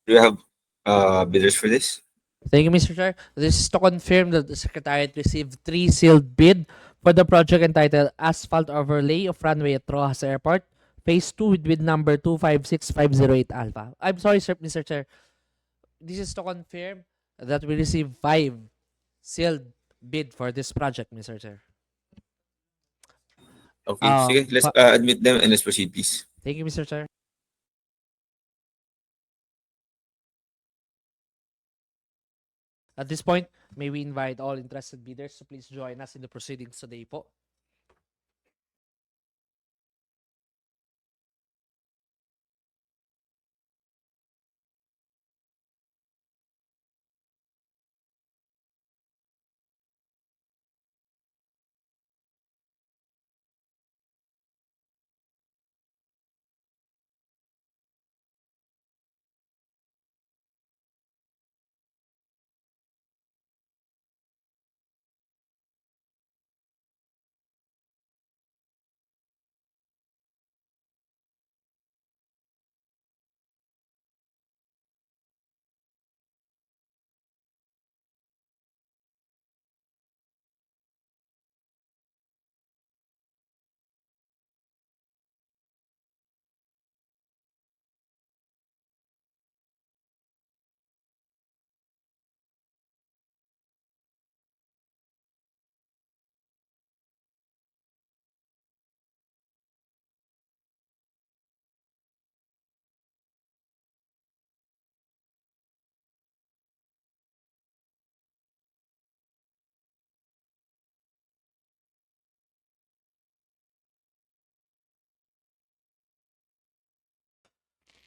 Do you have bidders for this? Thank you, Mr. Chair. This is to confirm that the Secretariat received 3 sealed bid for the project entitled Asphalt Overlay of Runway at Rojas Airport, Phase 2 with bid number 256508 Alpha. I'm sorry, sir, Mr. Chair. This is to confirm that we received 5 sealed bid for this project, Mr. Chair. Okay, sige. Let's admit them and let's proceed, please. Thank you, Mr. Chair. At this point, may we invite all interested bidders to please join us in the proceedings today po.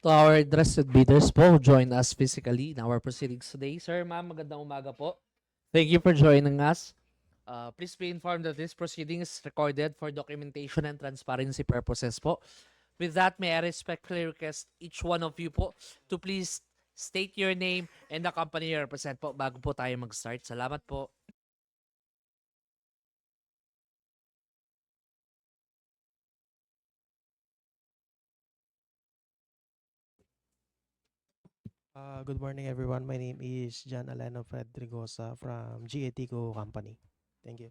To our interested bidders po who join us physically in our proceedings today. Sir, ma'am, magandang umaga po. Thank you for joining us. Please be informed that this proceeding is recorded for documentation and transparency purposes po. With that, may I respectfully request each one of you po to please state your name and the company you represent po bago po tayo mag-start. Salamat po. Good morning, everyone. My name is John Aleno Fredrigosa from GATCO Company. Thank you.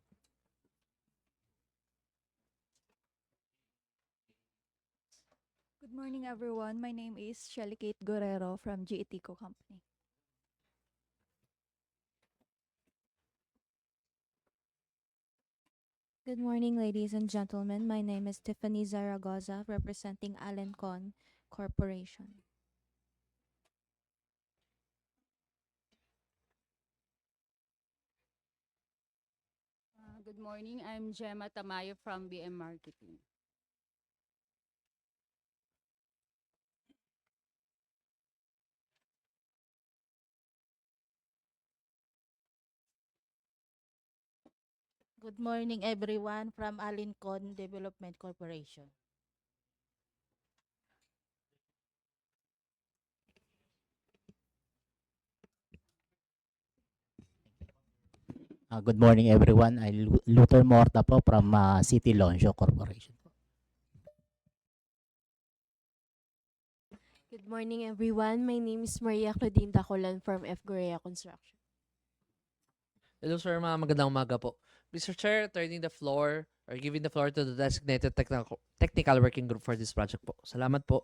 Good morning, everyone. My name is Shelly Kate Guerrero from GETCO Company. Good morning, ladies and gentlemen. My name is Tiffany Zaragoza, representing Alencon Corporation. Good morning. I'm Gemma Tamayo from BM Marketing. Good morning, everyone, from Alincon Development Corporation. Good morning everyone. Luther Morta po from City Lonjo Corporation. Good morning, everyone. My name is Maria Claudine Dacolan from F. Gorea Construction. Hello, sir, mga magandang umaga po. Mr. Chair, turning the floor or giving the floor to the designated technical working group for this project po. Salamat po.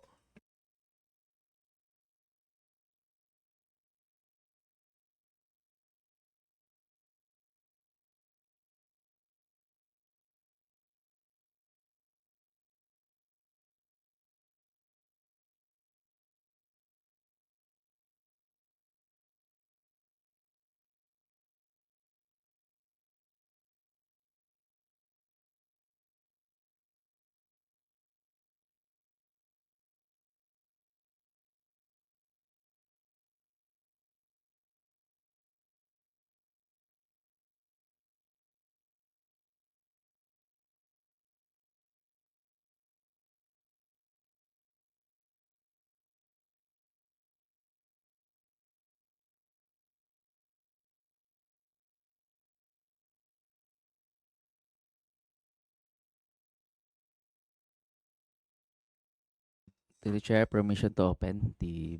To the chair, permission to open the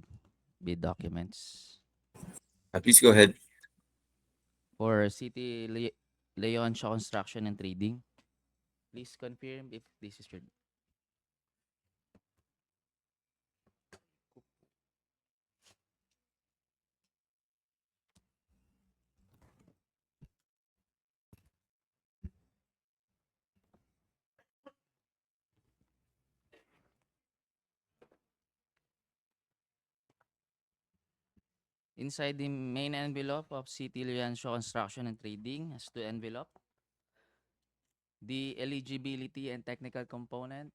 bid documents. Please go ahead. For City Leon Shaw Construction and Trading, please confirm if this is your. Inside the main envelope of City Leon Shaw Construction and Trading has two envelope. The eligibility and technical component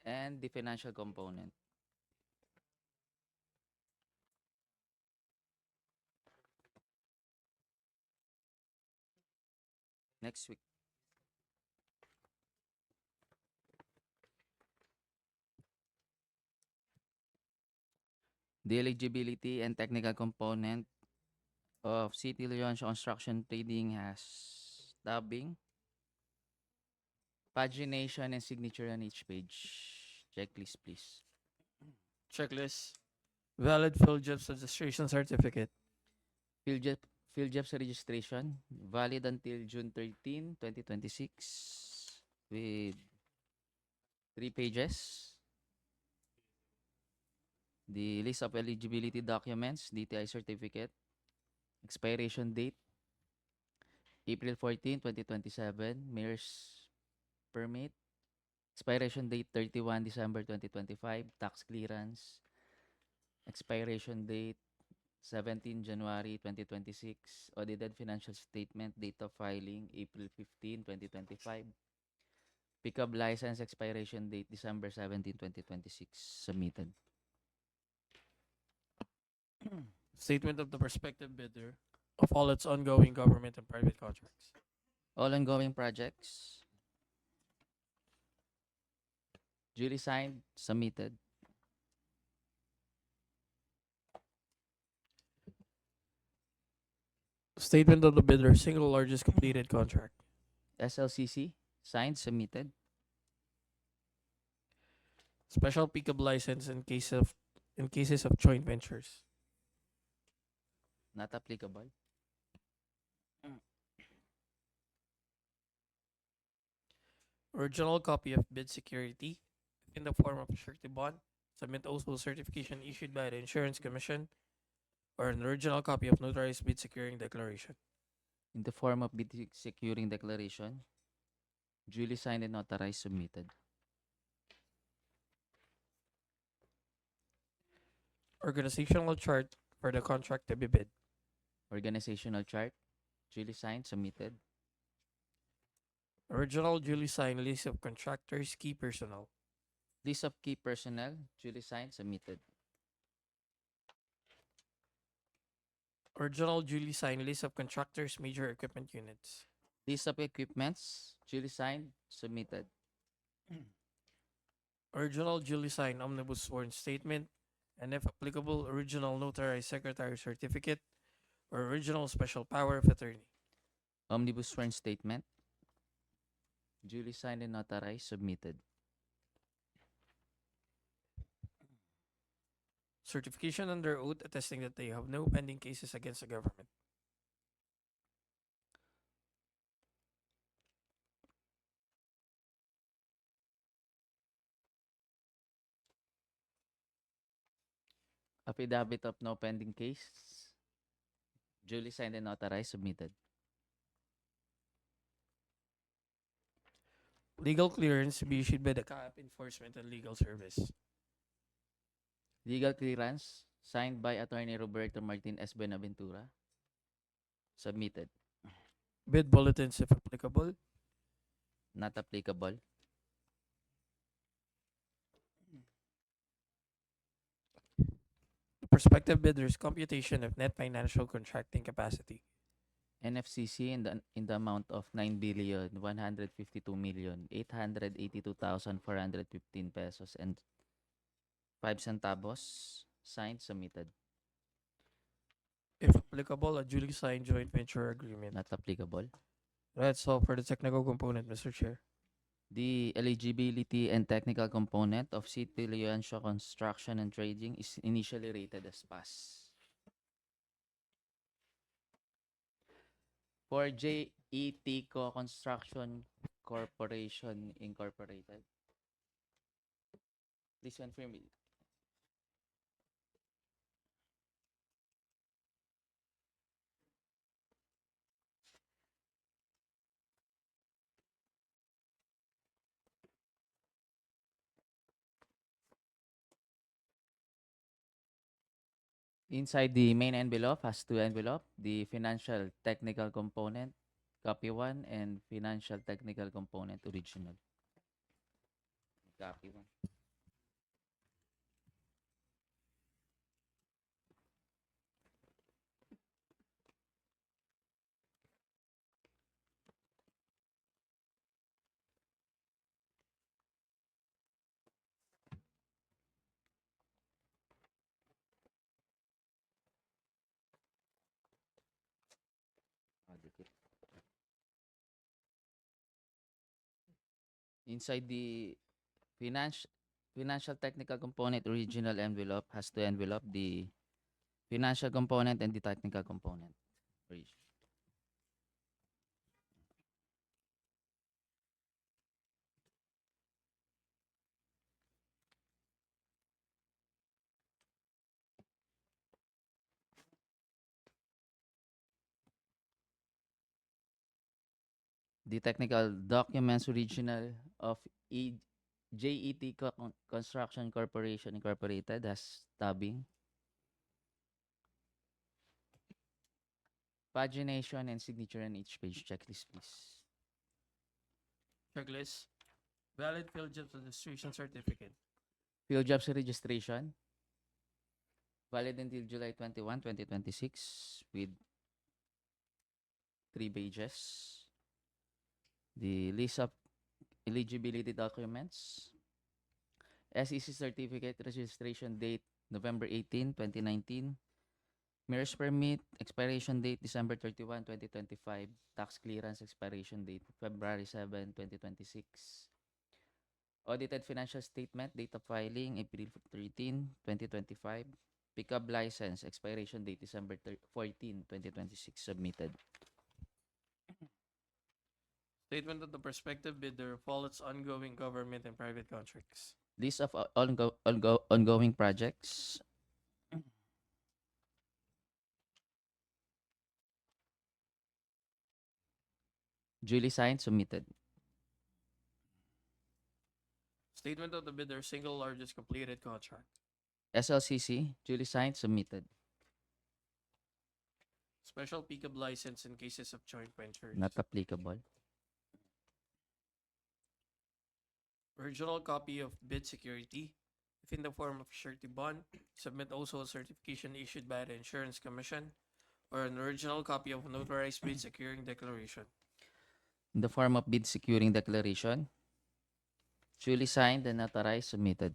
and the financial component. Next week. The eligibility and technical component of City Leon Shaw Construction Trading has tabbing, pagination, and signature on each page. Checklist, please. Checklist. Valid PhilJEPS registration certificate. PhilJEPS registration valid until June 13, 2026 with 3 pages. The list of eligibility documents, DTI certificate, expiration date, April 14, 2027, mayor's permit, expiration date 31 December 2025, tax clearance, expiration date 17 January 2026, audited financial statement, date of filing April 15, 2025, pickup license expiration date December 17, 2026, submitted. Statement of the prospective bidder of all its ongoing government and private contracts. All ongoing projects duly signed, submitted. Statement of the bidder single largest completed contract. SLCC signed, submitted. Special pickup license in cases of joint ventures. Not applicable. Original copy of bid security in the form of a surety bond. Submit also certification issued by the Insurance Commission or an original copy of notarized bid securing declaration. In the form of bid securing declaration, duly signed and notarized, submitted. Organizational chart for the contract to be bid. Organizational chart, duly signed, submitted. Original duly signed list of contractors, key personnel. List of key personnel, duly signed, submitted. Original duly signed list of contractors, major equipment units. List of equipments, duly signed, submitted. Original duly signed omnibus sworn statement, and if applicable, original notarized secretary certificate or original special power of attorney. Omnibus sworn statement, duly signed and notarized, submitted. Certification under oath attesting that they have no pending cases against the government. Affidavit of no pending case, duly signed and notarized, submitted. Legal clearance to be issued by the CAAP Enforcement and Legal Service. Legal clearance, signed by Attorney Roberto Martin S. Benaventura, submitted. Bid bulletins if applicable. Not applicable. The prospective bidder's computation of net financial contracting capacity. NFCC in the amount of 9,152,882,415 pesos and 5 centavos, signed, submitted. If applicable, a duly signed joint venture agreement. Not applicable. That's all for the technical component, Mr. Chair. The eligibility and technical component of City Lianzhou Construction and Trading is initially rated as pass. For JET Construction Corporation Incorporated, please confirm it. Inside the main envelope has two envelope, the financial technical component, copy 1, and financial technical component original. Copy 1. Inside the financial technical component original envelope has two envelope, the financial component and the technical component. The technical documents original of JET Construction Corporation Incorporated has tabbing, pagination, and signature on each page. Checklist, please. Checklist. Valid field jobs registration certificate. Field jobs registration, valid until July 21, 2026 with 3 pages. The list of eligibility documents, SEC certificate registration date November 18, 2019, MERS permit expiration date December 31, 2025, tax clearance expiration date February 7, 2026, audited financial statement date of filing April 13, 2025, pickup license expiration date December 14, 2026 submitted. Statement of the prospective bidder of all its ongoing government and private contracts. List of ongoing projects. Duly signed, submitted. Statement of the bidder's single largest completed contract. SLCC, duly signed, submitted. Special pickup license in cases of joint ventures. Not applicable. Original copy of bid security, if in the form of surety bond, submit also a certification issued by the Insurance Commission, or an original copy of notarized bid securing declaration. In the form of bid securing declaration, duly signed and notarized, submitted.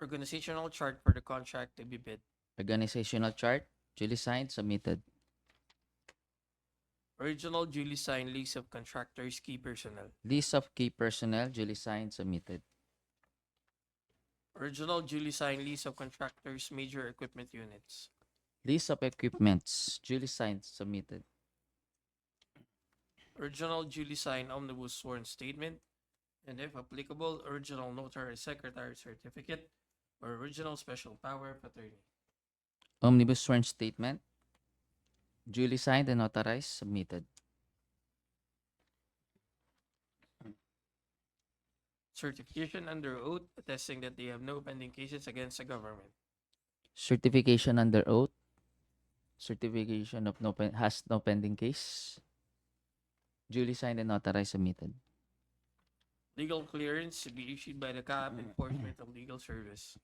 Organizational chart for the contract to be bid. Organizational chart, duly signed, submitted. Original duly signed list of contractors' key personnel. List of key personnel, duly signed, submitted. Original duly signed list of contractors' major equipment units. List of equipments, duly signed, submitted. Original duly signed omnibus sworn statement, and if applicable, original notary secretary certificate or original special power of attorney. Omnibus sworn statement, duly signed and notarized, submitted. Certification under oath attesting that they have no pending cases against the government. Certification under oath, certification of has no pending case, duly signed and notarized, submitted. Legal clearance to be issued by the CAP Enforcement of Legal Service.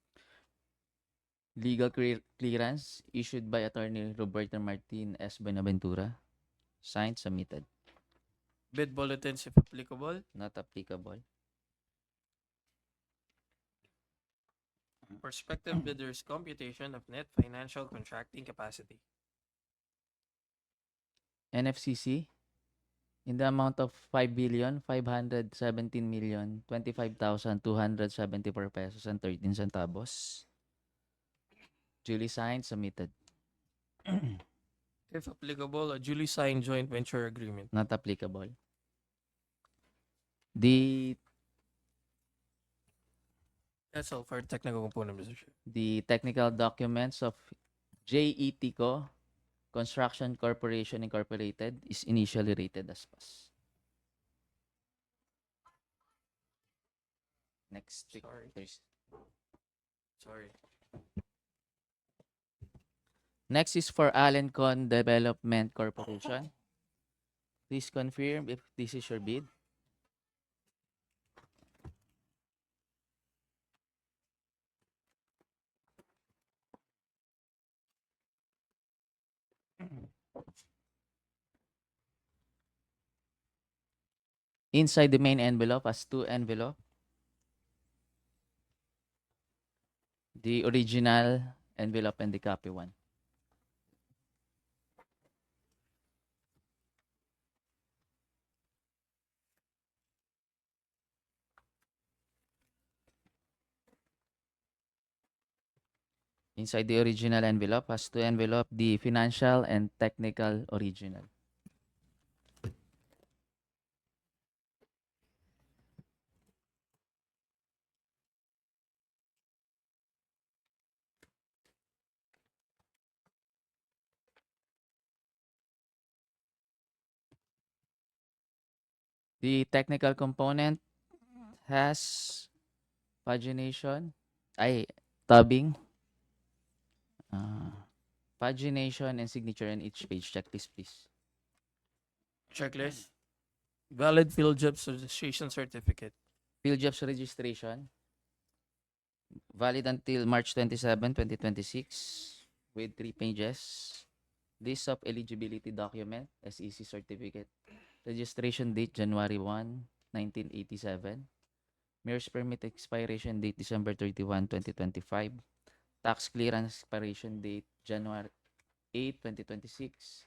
Legal clearance issued by Attorney Roberto Martin S. Benaventura, signed, submitted. Bid bulletins if applicable. Not applicable. Prospective bidders' computation of net financial contracting capacity. NFCC, in the amount of 5,517,025,274 pesos and 13 centavos. Duly signed, submitted. If applicable, a duly signed joint venture agreement. Not applicable. The That's all for technical component, Mr. Chair. the technical documents of JETCO Construction Corporation Incorporated is initially rated as pass. Next week. Sorry. Sorry. Next is for Allencon Development Corporation. Please confirm if this is your bid. Inside the main envelope has two envelope. The original envelope and the copy one. Inside the original envelope has two envelope, the financial and technical original. The technical component has pagination, tubbing, pagination and signature on each page. Checklist, please. Checklist. Valid field jobs registration certificate. Field jobs registration, valid until March 27, 2026, with 3 pages. List of eligibility document, SEC certificate. Registration date, January 1, 1987. Mayor's permit expiration date, December 31, 2025. Tax clearance expiration date, January 8, 2026.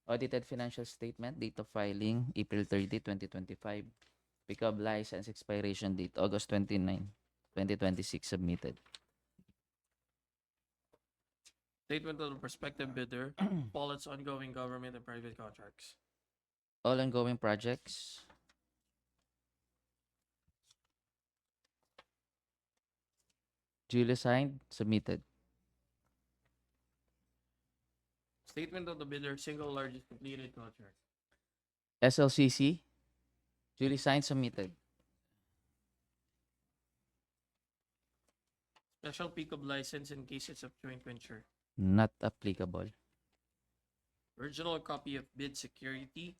Audited financial statement, date of filing, April 30, 2025. Pickup license expiration date, August 29, 2026, submitted. Statement of the prospective bidder. All its ongoing government and private contracts. All ongoing projects. Duly signed, submitted. Statement of the bidder, single largest completed contract. SLCC, duly signed, submitted. Special pickup license in cases of joint venture. Not applicable. Original copy of bid security.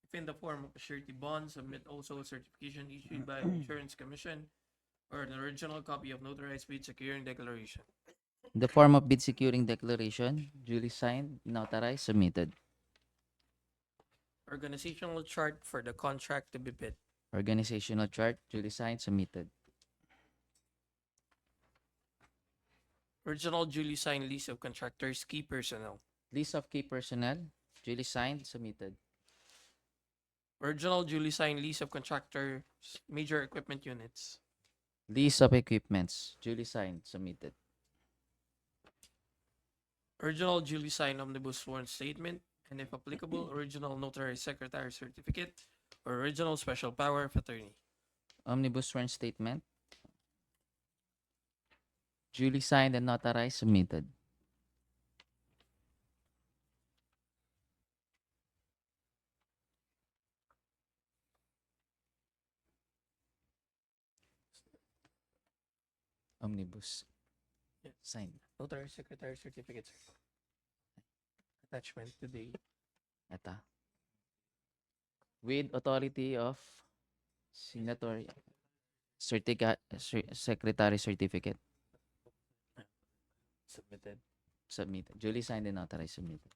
If in the form of a surety bond, submit also a certification issued by Insurance Commission or an original copy of notarized bid securing declaration. In the form of bid securing declaration, duly signed, notarized, submitted. Organizational chart for the contract to be bid. Organizational chart, duly signed, submitted. Original duly signed list of contractors' key personnel. List of key personnel, duly signed, submitted. Original duly signed list of contractors' major equipment units. List of equipments, duly signed, submitted. Original duly signed omnibus sworn statement, and if applicable, original notary secretary certificate or original special power of attorney. Omnibus sworn statement, duly signed and notarized, submitted. Omnibus. Yes. Signed. Notary secretary certificate. Sir. Attachment today. Ata. With authority of signatory secretary certificate. Submitted. Submitted. Duly signed and authorized, submitted.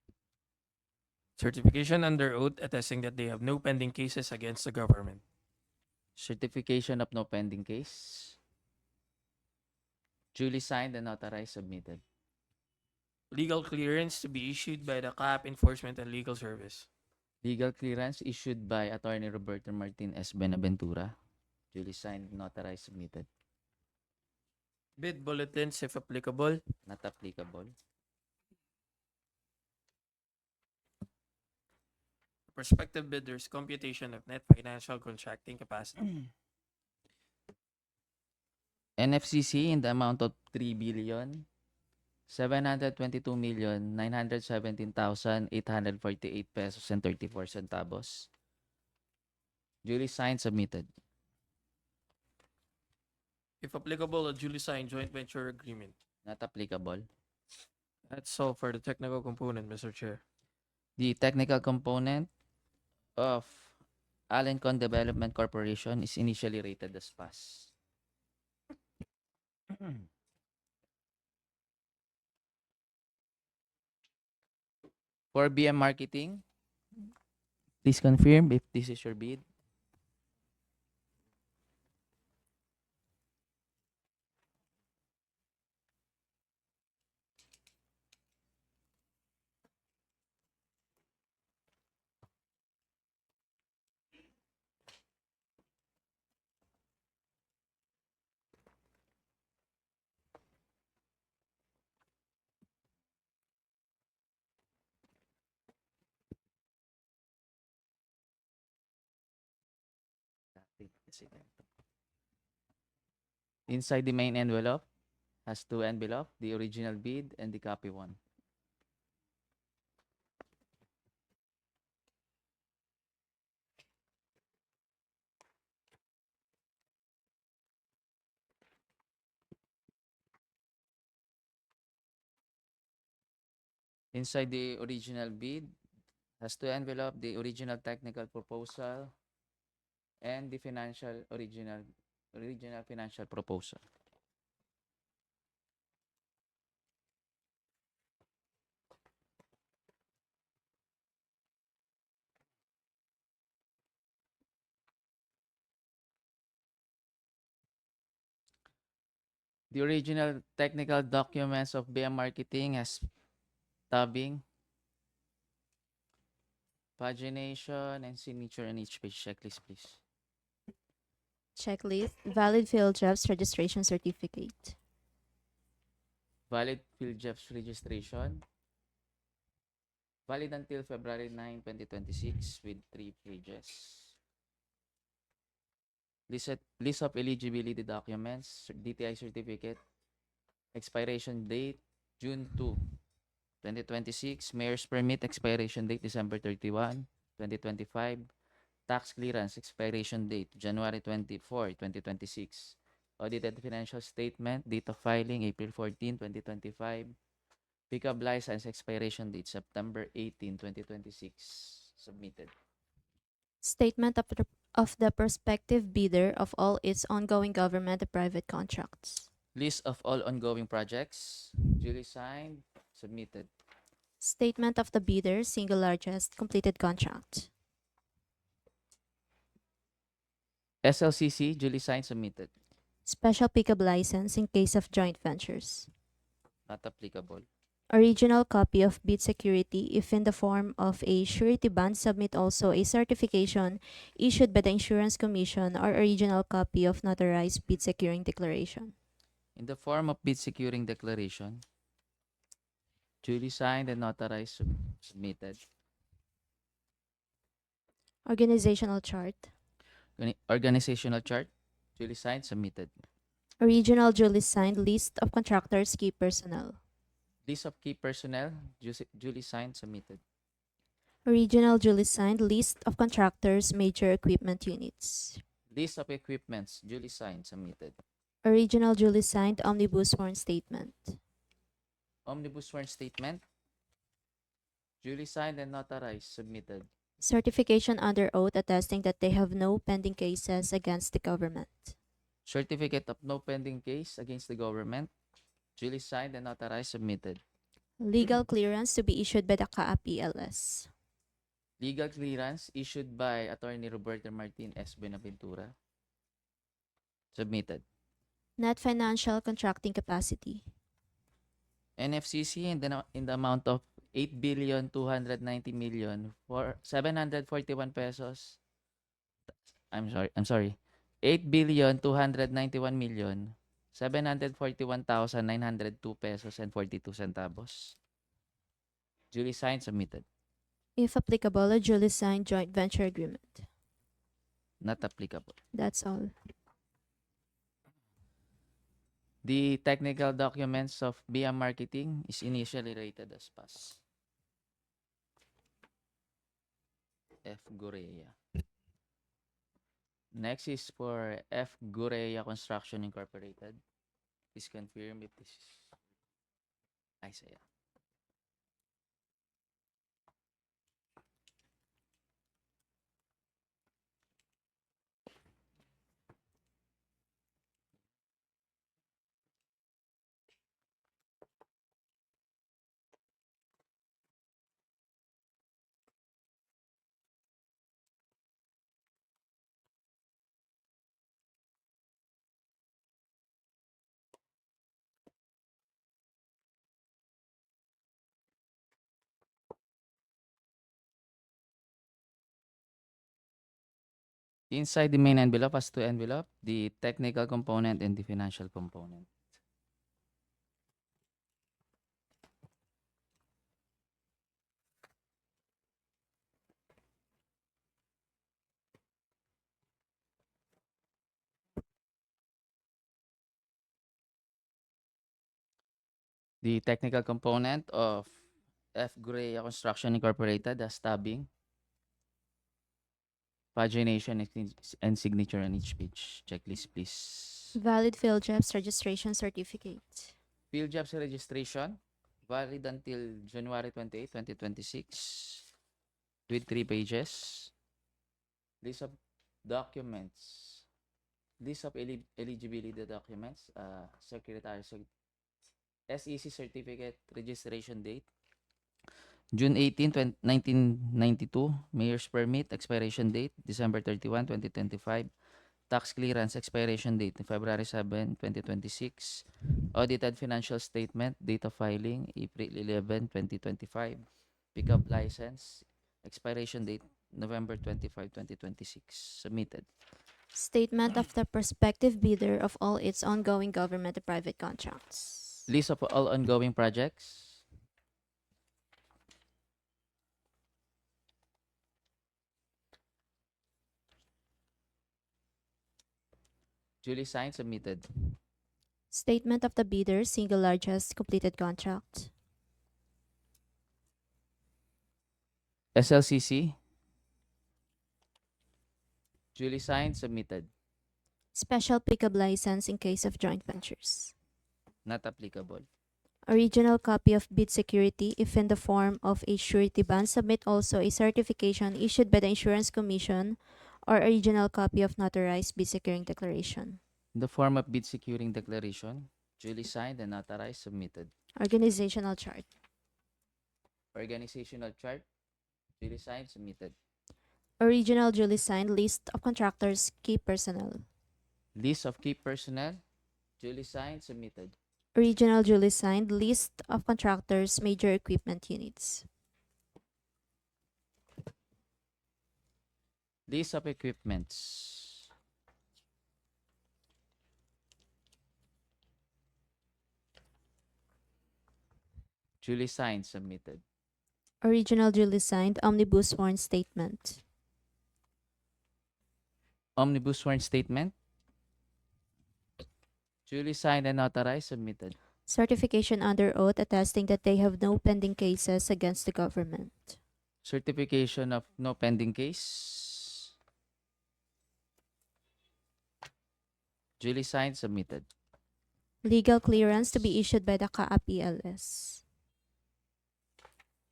Certification under oath attesting that they have no pending cases against the government. Certification of no pending case. Duly signed and authorized, submitted. Legal clearance to be issued by the CAP Enforcement and Legal Service. Legal clearance issued by Attorney Roberto Martin S. Benaventura. Duly signed, notarized, submitted. Bid bulletins, if applicable. Not applicable. Prospective bidders' computation of net financial contracting capacity. NFCC in the amount of 3,722,917,848 pesos and 34 centavos. Duly signed, submitted. If applicable, a duly signed joint venture agreement. Not applicable. That's all for the technical component, Mr. Chair. The technical component of Alencon Development Corporation is initially rated as pass. For BM Marketing, please confirm if this is your bid. Inside the main envelope has two envelopes, the original bid and the copy one. Inside the original bid has two envelopes, the original technical proposal and the original financial proposal. The original technical documents of BM Marketing has tabbing, pagination, and signature on each page. Checklist, please. Checklist, valid field jobs registration certificate. Valid field jobs registration. Valid until February 9, 2026 with 3 pages. List of eligibility documents, DTI certificate, expiration date, June 2, 2026, mayor's permit, expiration date, December 31, 2025, tax clearance, expiration date, January 24, 2026, audited financial statement, date of filing, April 14, 2025, pickup license, expiration date, September 18, 2026, submitted. Statement of the prospective bidder of all its ongoing government and private contracts. List of all ongoing projects, duly signed, submitted. Statement of the bidder, single largest completed contract. SLCC, duly signed, submitted. Special pickup license in case of joint ventures. Not applicable. Original copy of bid security if in the form of a surety bond. Submit also a certification issued by the Insurance Commission or original copy of notarized bid securing declaration. In the form of bid securing declaration, duly signed and notarized, submitted. Organizational chart. Organizational chart, duly signed, submitted. Original duly signed list of contractors, key personnel. List of key personnel, duly signed, submitted. Original duly signed list of contractors, major equipment units. List of equipments, duly signed, submitted. Original duly signed omnibus sworn statement. Omnibus sworn statement, duly signed and notarized, submitted. Certification under oath attesting that they have no pending cases against the government. Certificate of no pending case against the government, duly signed and notarized, submitted. Legal clearance to be issued by the CAAPLS. Legal clearance issued by Attorney Roberto Martin S. Benaventura, submitted. Net financial contracting capacity. NFCC in the amount of 8,290,000,000 for 741 pesos. I'm sorry. 8,291,741,902 pesos and 42 centavos. Duly signed, submitted. If applicable, a duly signed joint venture agreement. Not applicable. That's all. The technical documents of BM Marketing is initially rated as pass. F. Gurea. Next is for F. Gurea Construction Incorporated. Please confirm if this is Isaiah. Inside the main envelope has two envelope, the technical component and the financial component. The technical component of F. Gurea Construction Incorporated has tabbing, pagination, and signature on each page. Checklist, please. Valid field jobs registration certificate. Field jobs registration, valid until January 28, 2026, with 3 pages. List of documents. List of eligibility documents. Secretary SEC certificate registration date. June 18, 1992. Mayor's permit expiration date December 31, 2025. Tax clearance expiration date February 7, 2026. Audited financial statement date of filing April 11, 2025. Pickup license expiration date November 25, 2026. Submitted. Statement of the prospective bidder of all its ongoing government and private contracts. List of all ongoing projects. Duly signed, submitted. Statement of the bidder, single largest completed contract. SLCC. Duly signed, submitted. Special pickup license in case of joint ventures. Not applicable. Original copy of bid security if in the form of a surety bond. Submit also a certification issued by the Insurance Commission or original copy of notarized bid securing declaration. In the form of bid securing declaration, duly signed and notarized, submitted. Organizational chart. Organizational chart, duly signed, submitted. Original duly signed list of contractors, key personnel. List of key personnel, duly signed, submitted. Original duly signed list of contractors, major equipment units. List of equipments. Duly signed, submitted. Original duly signed omnibus sworn statement. Omnibus sworn statement. Duly signed and authorized, submitted. Certification under oath attesting that they have no pending cases against the government. Certification of no pending case. Duly signed, submitted. Legal clearance to be issued by the CAAPLS.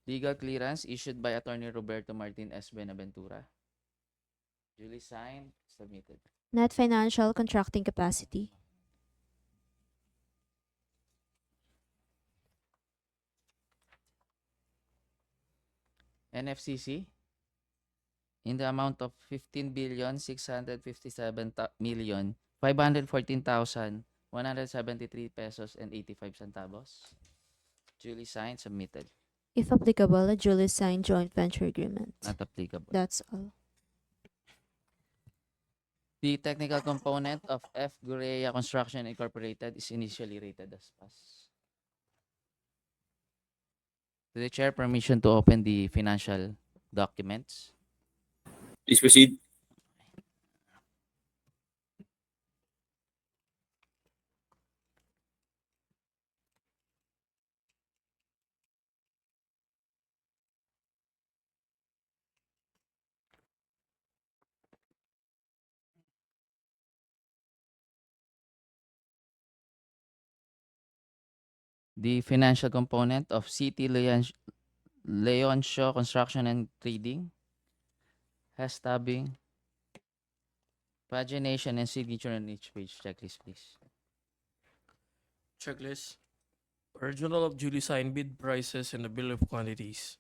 Legal clearance issued by Attorney Roberto Martin S. Benaventura. Duly signed, submitted. Net financial contracting capacity. NFCC in the amount of 15,657,514,173 pesos and 85 centavos. Duly signed, submitted. If applicable, a duly signed joint venture agreement. Not applicable. That's all. The technical component of F. Gurea Construction Incorporated is initially rated as pass. To the chair, permission to open the financial documents. Please proceed. The financial component of CT Leoncio Construction and Trading has tabbing, pagination, and signature on each page. Checklist, please. Checklist. Original of duly signed bid prices and the bill of quantities.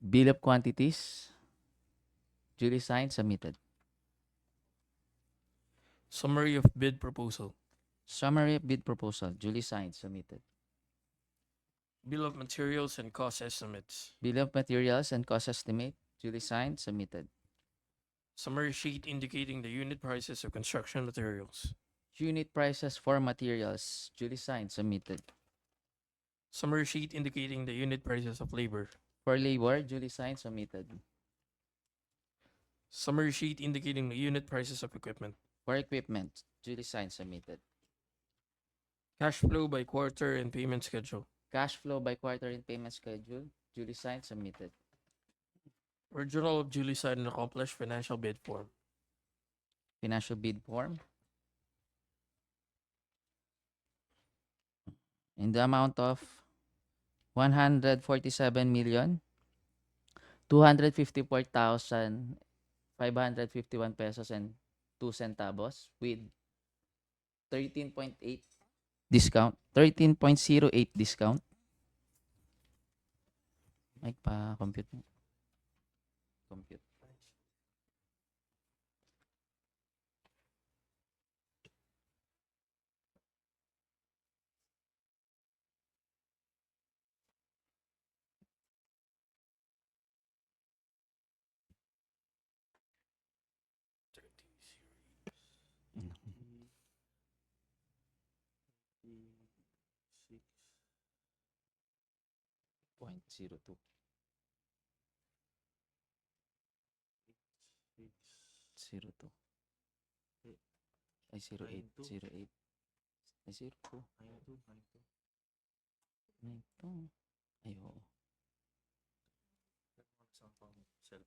Bill of quantities, duly signed, submitted. Summary of bid proposal. Summary of bid proposal, duly signed, submitted. Bill of materials and cost estimates. Bill of materials and cost estimate, duly signed, submitted. Summary sheet indicating the unit prices of construction materials. Unit prices for materials, duly signed, submitted. Summary sheet indicating the unit prices of labor. For labor, duly signed, submitted. Summary sheet indicating the unit prices of equipment. For equipment, duly signed, submitted. Cash flow by quarter and payment schedule. Cash flow by quarter and payment schedule, duly signed, submitted. Original of duly signed and accomplished financial bid form. Financial bid form. In the amount of 147,254,551 pesos and 2 centavos with 13.8 discount, 13.08 discount. Mike, pa-compute mo. Compute. Point 02. 02. Ay, 08. 08. Ay, 02. 92. Ay, oo. Sige.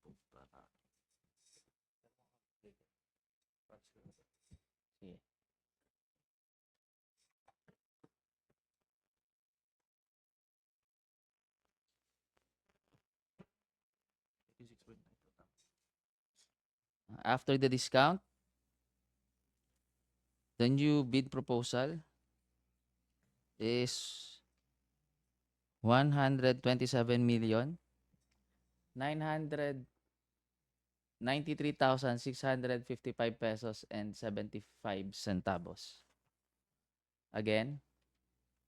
After the discount, the new bid proposal is 127,993,655 pesos and 75 centavos. Again,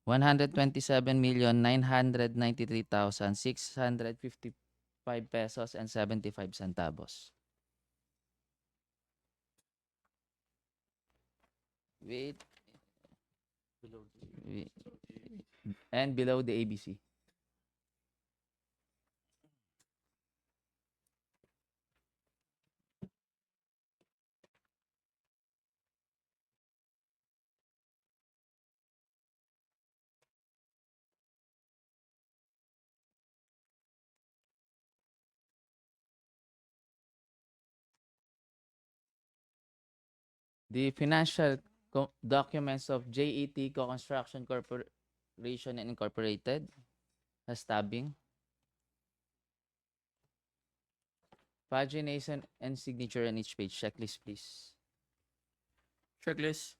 127,993,655 pesos and 75 centavos. Wait. And below the ABC. The financial documents of JET Co-Construction Corporation and Incorporated has tabbing, pagination, and signature on each page. Checklist, please. Checklist.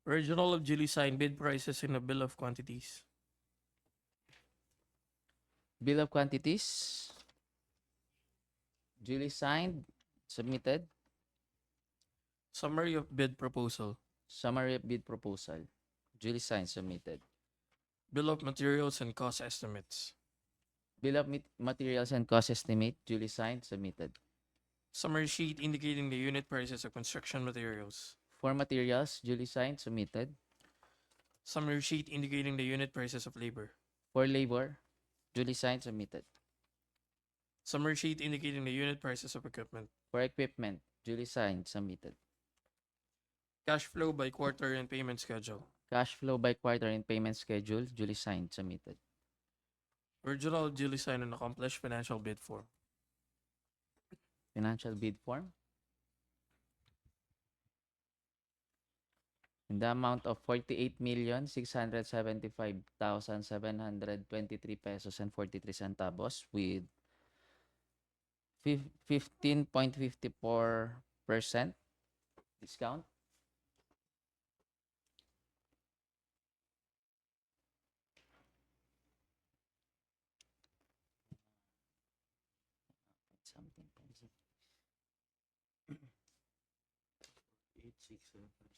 Original of duly signed bid prices and a bill of quantities. Bill of quantities, duly signed, submitted. Summary of bid proposal. Summary of bid proposal, duly signed, submitted. Bill of materials and cost estimates. Bill of materials and cost estimate, duly signed, submitted. Summary sheet indicating the unit prices of construction materials. For materials, duly signed, submitted. Summary sheet indicating the unit prices of labor. For labor, duly signed, submitted. Summary sheet indicating the unit prices of equipment. For equipment, duly signed, submitted. Cash flow by quarter and payment schedule. Cash flow by quarter and payment schedule, duly signed, submitted. Original duly signed and accomplished financial bid form. Financial bid form in the amount of 48,675,723 pesos and 43 centavos with 15.54% discount. Something. 8, 6, 7, 5.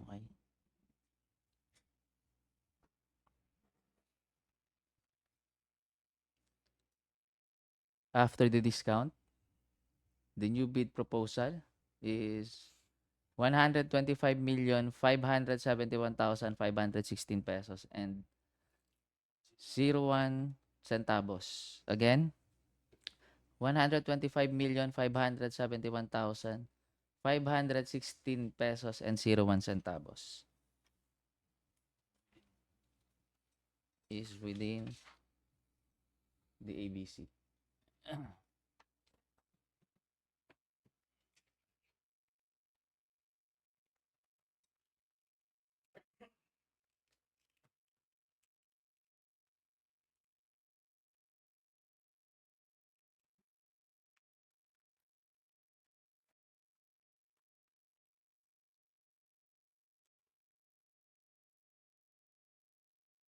Okay. After the discount, the new bid proposal is 125,571,516 pesos and 01 centavos. Again, 125,571,516 pesos and 01 centavos is within the ABC.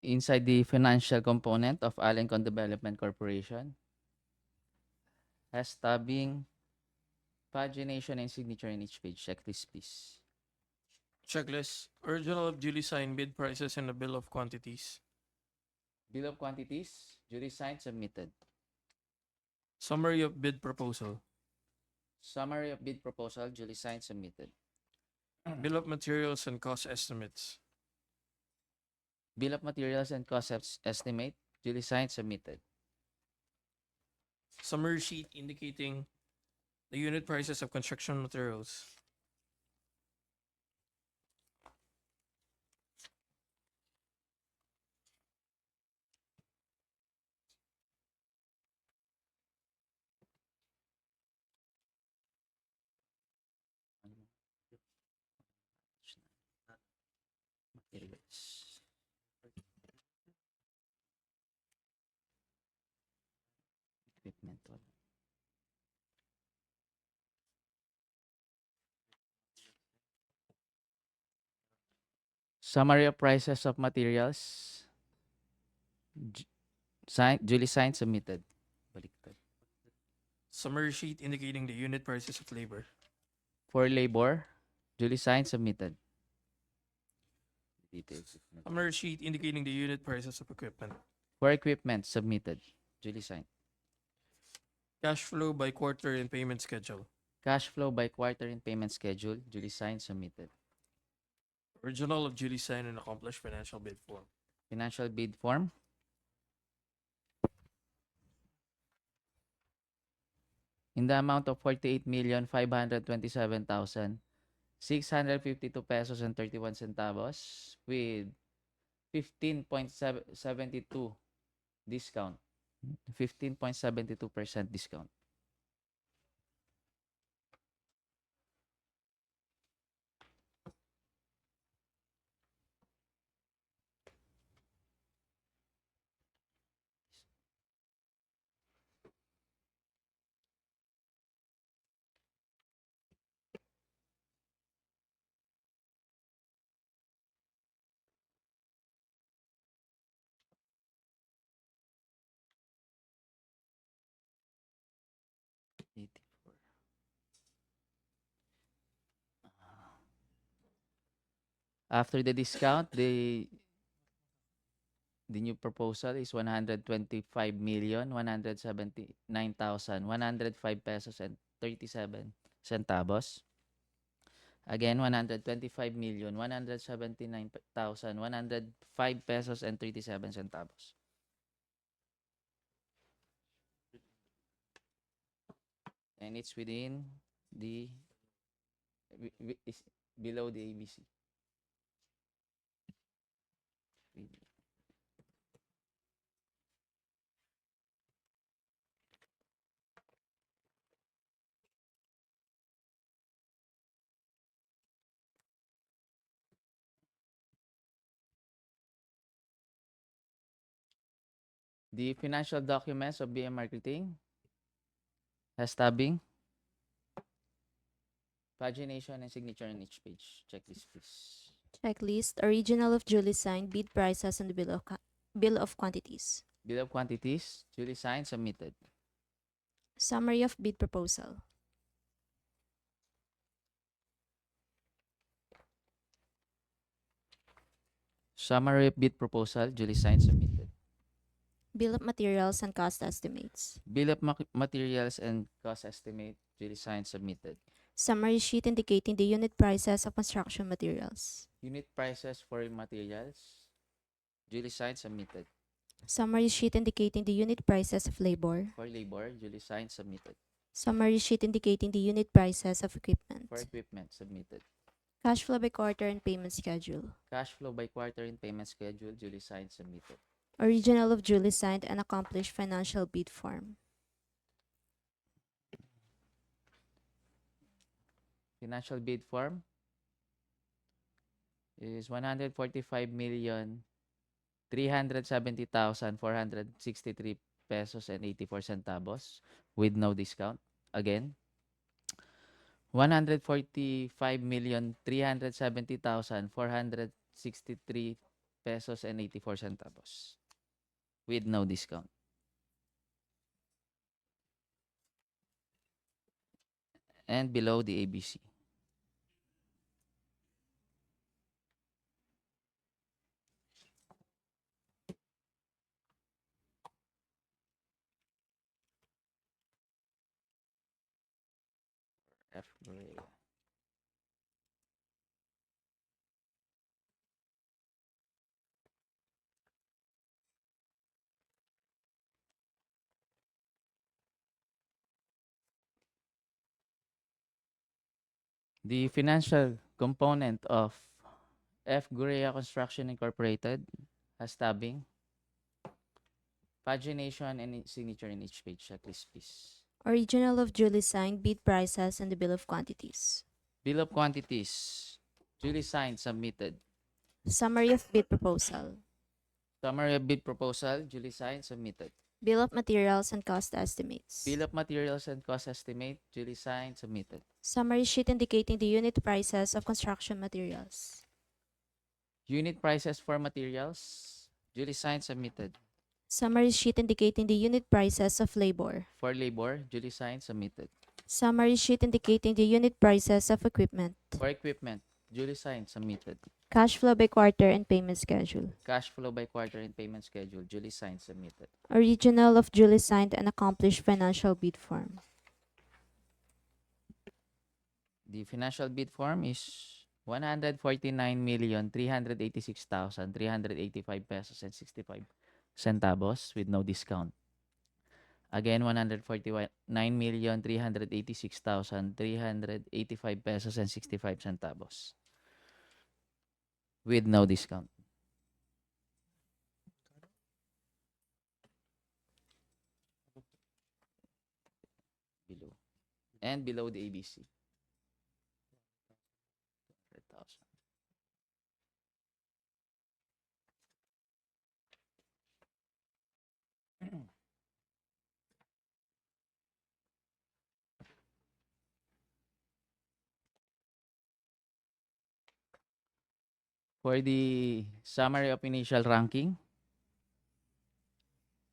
Inside the financial component of Alencon Development Corporation, has tabbing, pagination, and signature in each page. Checklist, please. Checklist. Original of duly signed bid prices and the bill of quantities. Bill of quantities, duly signed, submitted. Summary of bid proposal. Summary of bid proposal, duly signed, submitted. Bill of materials and cost estimates. Bill of materials and cost estimate, duly signed, submitted. Summary sheet indicating the unit prices of construction materials. Materials. Equipment. Summary of prices of materials, duly signed, submitted. Baliktad. Summary sheet indicating the unit prices of labor. For labor, duly signed, submitted. Details. Summary sheet indicating the unit prices of equipment. For equipment, submitted. Duly signed. Cash flow by quarter and payment schedule. Cash flow by quarter and payment schedule, duly signed, submitted. Original of duly signed and accomplished financial bid form. Financial bid form. In the amount of 48,527,652 pesos and 31 centavos with 15.72 discount. 15.72% discount. 84. After the discount, the new proposal is 125,179,105 pesos and 37 centavos. Again, 125,179,105 pesos and 37 centavos. And it's within the is below the ABC. The financial documents of BM Marketing has tabbing, pagination, and signature on each page. Checklist, please. Checklist, original of duly signed bid prices and the bill of quantities. Bill of quantities, duly signed, submitted. Summary of bid proposal. Summary of bid proposal, duly signed, submitted. Bill of materials and cost estimates. Bill of materials and cost estimate, duly signed, submitted. Summary sheet indicating the unit prices of construction materials. Unit prices for materials, duly signed, submitted. Summary sheet indicating the unit prices of labor. For labor, duly signed, submitted. Summary sheet indicating the unit prices of equipment. For equipment, submitted. Cash flow by quarter and payment schedule. Cash flow by quarter and payment schedule, duly signed, submitted. Original of duly signed and accomplished financial bid form. Financial bid form is 145,370,463 pesos and 84 centavos with no discount. Again, 145,370,463 pesos and 84 centavos with no discount. And below the ABC. F grade. The financial component of F. Gurea Construction Incorporated has tabbing, pagination, and signature in each page. Checklist, please. Original of duly signed bid prices and the bill of quantities. Bill of quantities, duly signed, submitted. Summary of bid proposal. Summary of bid proposal, duly signed, submitted. Bill of materials and cost estimates. Bill of materials and cost estimate, duly signed, submitted. Summary sheet indicating the unit prices of construction materials. Unit prices for materials, duly signed, submitted. Summary sheet indicating the unit prices of labor. For labor, duly signed, submitted. Summary sheet indicating the unit prices of equipment. For equipment, duly signed, submitted. Cash flow by quarter and payment schedule. Cash flow by quarter and payment schedule, duly signed, submitted. Original of duly signed and accomplished financial bid form. The financial bid form is 149,386,385 pesos and 65 centavos with no discount. Again, 149,386,385 pesos and 65 centavos with no discount. Below. And below the ABC. 100,000. For the summary of initial ranking,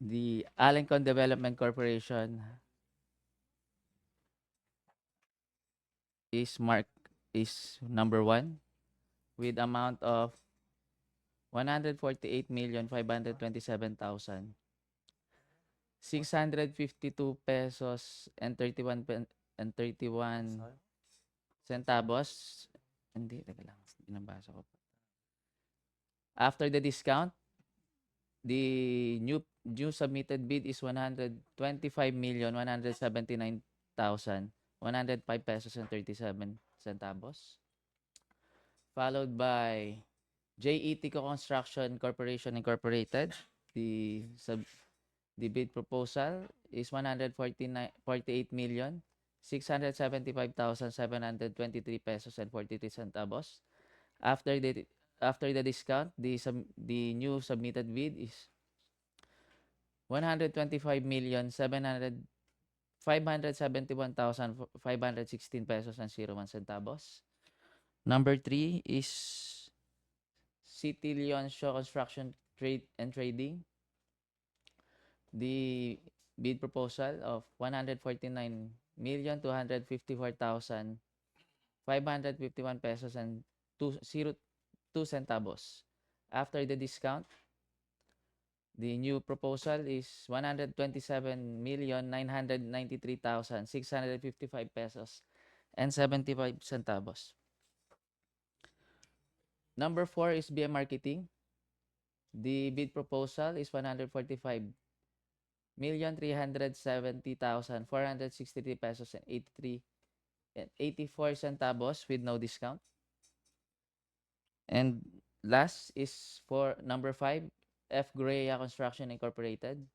the Alencon Development Corporation is number 1 with amount of 148,527,652 pesos and 31 centavos. Hindi, teka lang. Binabasa ko. After the discount, the new submitted bid is 125,179,105 pesos and 37 centavos. Followed by JET Construction Corporation Incorporated. The bid proposal is 148,675,723 pesos and 43 centavos. After the discount, the new submitted bid is 125,571,516 pesos and 01 centavos. Number 3 is City Leoncio Construction Trade and Trading. The bid proposal of 149,254,551 pesos and 2 centavos. After the discount, the new proposal is 127,993,655 pesos and 75 centavos. Number 4 is BM Marketing. The bid proposal is 145,370,463 pesos and 84 centavos with no discount. And last is for number 5, F. Guerrera Construction Incorporated.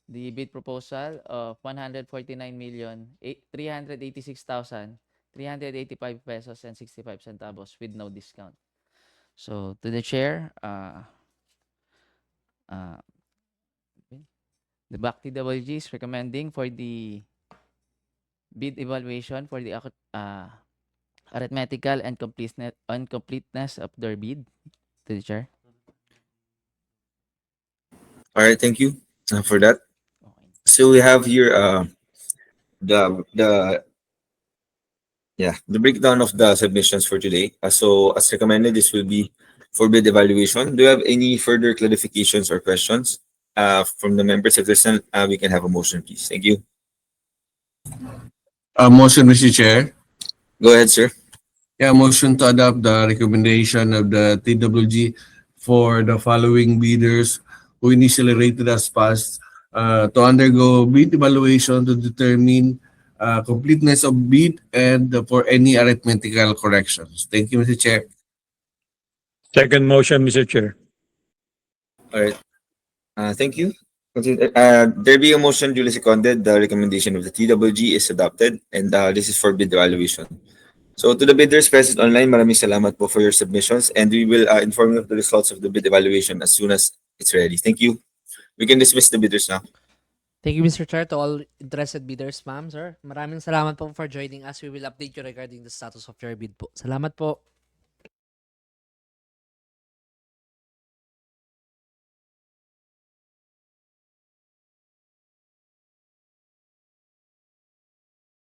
The bid proposal of 149,386,385 pesos and 65 centavos with no discount. So to the chair, the BAC TWG is recommending for the bid evaluation for the arithmetical and completeness of their bid. To the chair. All right, thank you for that. So we have here the breakdown of the submissions for today. So as recommended, this will be for bid evaluation. Do you have any further clarifications or questions from the members? If there's none, we can have a motion, please. Thank you. Motion, Mr. Chair. Go ahead, sir. Yeah, motion to adopt the recommendation of the TWG for the following bidders who initially rated as passed to undergo bid evaluation to determine completeness of bid and for any arithmetical corrections. Thank you, Mr. Chair. Second motion, Mr. Chair. All right. Thank you. There be a motion duly seconded. The recommendation of the TWG is adopted, and this is for bid evaluation. So to the bidders present online, maraming salamat po for your submissions, and we will inform you of the results of the bid evaluation as soon as it's ready. Thank you. We can dismiss the bidders now. Thank you, Mr. Chair, to all interested bidders, ma'am, sir. Maraming salamat po for joining us. We will update you regarding the status of your bid po. Salamat po.